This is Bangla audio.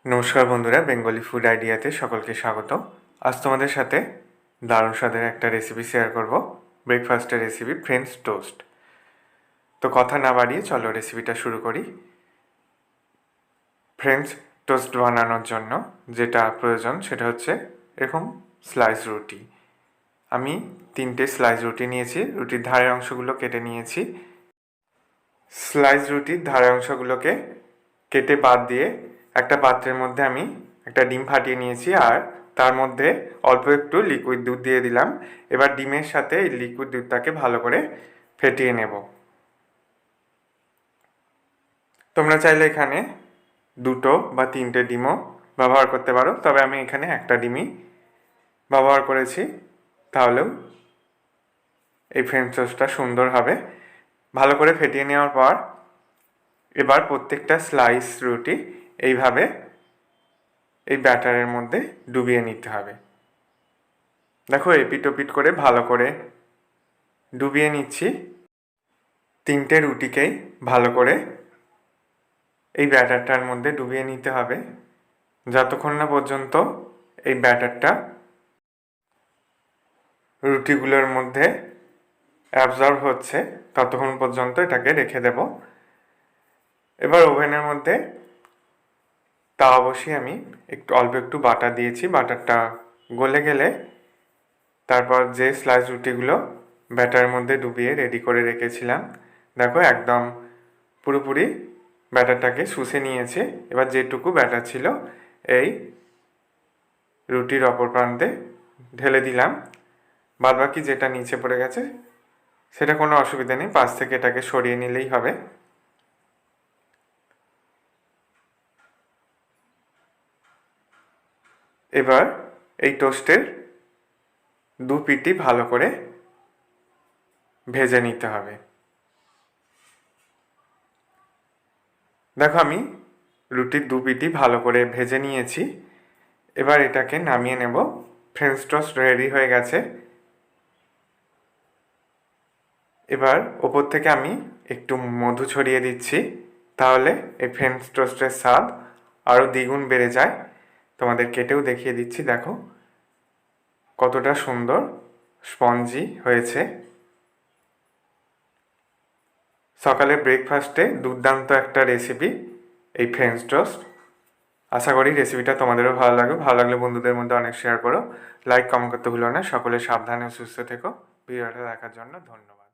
নমস্কার বন্ধুরা, বেঙ্গলি ফুড আইডিয়াতে সকলকে স্বাগত। আজ তোমাদের সাথে দারুণ স্বাদের একটা রেসিপি শেয়ার করব, ব্রেকফাস্টের রেসিপি ফ্রেঞ্চ টোস্ট। তো কথা না বাড়িয়ে চলো রেসিপিটা শুরু করি। ফ্রেঞ্চ টোস্ট বানানোর জন্য যেটা প্রয়োজন সেটা হচ্ছে এরকম স্লাইস রুটি। আমি 3টে স্লাইস রুটি নিয়েছি, রুটির ধারের অংশগুলো কেটে নিয়েছি। স্লাইস রুটির ধারের অংশগুলোকে কেটে বাদ দিয়ে একটা পাত্রের মধ্যে আমি একটা ডিম ফাটিয়ে নিয়েছি, আর তার মধ্যে অল্প একটু লিকুইড দুধ দিয়ে দিলাম। এবার ডিমের সাথে এই লিকুইড দুধটাকে ভালো করে ফেটিয়ে নেব। তোমরা চাইলে এখানে 2 বা 3টে ডিমও ব্যবহার করতে পারো, তবে আমি এখানে একটা ডিমই ব্যবহার করেছি, তাহলেও এই ফ্রেঞ্চ টোস্টটা সুন্দর হবে। ভালো করে ফেটিয়ে নেওয়ার পর এবার প্রত্যেকটা স্লাইস রুটি এইভাবে এই ব্যাটারের মধ্যে ডুবিয়ে নিতে হবে। দেখো, এপিট ওপিট করে ভালো করে ডুবিয়ে নিচ্ছি। 3টে রুটিকেই ভালো করে এই ব্যাটারটার মধ্যে ডুবিয়ে নিতে হবে, যতক্ষণ না পর্যন্ত এই ব্যাটারটা রুটিগুলোর মধ্যে অ্যাবজর্ব হচ্ছে, ততক্ষণ পর্যন্ত এটাকে রেখে দেব। এবার ওভেনের মধ্যে তাওয়া বসিয়ে আমি অল্প একটু বাটার দিয়েছি। বাটারটা গলে গেলে তারপর যে স্লাইস রুটিগুলো ব্যাটারের মধ্যে ডুবিয়ে রেডি করে রেখেছিলাম, দেখো একদম পুরোপুরি ব্যাটারটাকে শুষে নিয়েছে। এবার যেটুকু ব্যাটার ছিল এই রুটির অপর প্রান্তে ঢেলে দিলাম। বাদবাকি যেটা নিচে পড়ে গেছে সেটা কোনো অসুবিধা নেই, পাশ থেকে এটাকে সরিয়ে নিলেই হবে। এবার এই টোস্টের 2 পিঠই ভালো করে ভেজে নিতে হবে। দেখো, আমি রুটির 2 পিঠই ভালো করে ভেজে নিয়েছি। এবার এটাকে নামিয়ে নেব। ফ্রেঞ্চ টোস্ট রেডি হয়ে গেছে। এবার ওপর থেকে আমি একটু মধু ছড়িয়ে দিচ্ছি, তাহলে এই ফ্রেঞ্চ টোস্টের স্বাদ আরও দ্বিগুণ বেড়ে যায়। তোমাদের কেটেও দেখিয়ে দিচ্ছি, দেখো কতটা সুন্দর স্পঞ্জি হয়েছে। সকালে ব্রেকফাস্টে দুর্দান্ত একটা রেসিপি এই ফ্রেঞ্চ টোস্ট। আশা করি রেসিপিটা তোমাদেরও ভালো লাগবে। ভালো লাগলে বন্ধুদের মধ্যে অনেক শেয়ার করো, লাইক কমেন্ট করতে ভুলো না। সকলে সাবধানে সুস্থ থেকো। ভিডিওটা দেখার জন্য ধন্যবাদ।